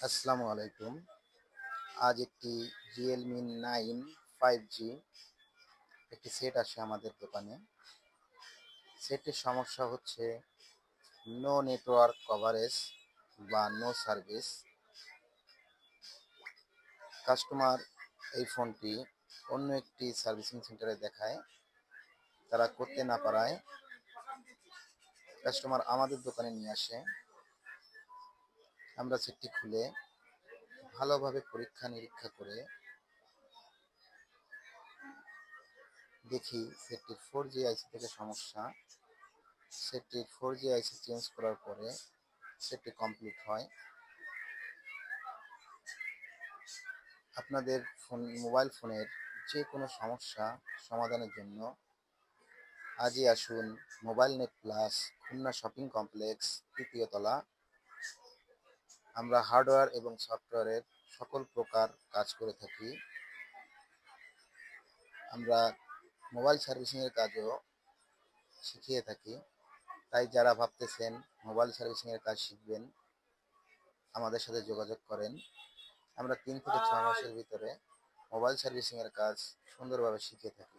আসসালামু আলাইকুম। আজ একটি রিয়েলমি 9 5G একটি সেট আসে আমাদের দোকানে। সেটের সমস্যা হচ্ছে নো নেটওয়ার্ক কভারেজ বা নো সার্ভিস। কাস্টমার এই ফোনটি অন্য একটি সার্ভিসিং সেন্টারে দেখায়, তারা করতে না পারায় কাস্টমার আমাদের দোকানে নিয়ে আসে। আমরা সেটটি খুলে ভালোভাবে পরীক্ষা নিরীক্ষা করে দেখি সেটটির 4G আইসি থেকে সমস্যা। সেটটির 4G আইসি চেঞ্জ করার পরে সেটটি কমপ্লিট হয়। আপনাদের মোবাইল ফোনের যে কোনো সমস্যা সমাধানের জন্য আজই আসুন mobile net plus, Khulna shopping complex, তৃতীয় তলা। আমরা হার্ডওয়্যার এবং সফটওয়্যারের সকল প্রকার কাজ করে থাকি। আমরা মোবাইল সার্ভিসিংয়ের কাজও শিখিয়ে থাকি। তাই যারা ভাবতেছেন মোবাইল সার্ভিসিংয়ের কাজ শিখবেন, আমাদের সাথে যোগাযোগ করেন। আমরা 3 থেকে 6 মাসের ভিতরে মোবাইল সার্ভিসিংয়ের কাজ সুন্দরভাবে শিখিয়ে থাকি।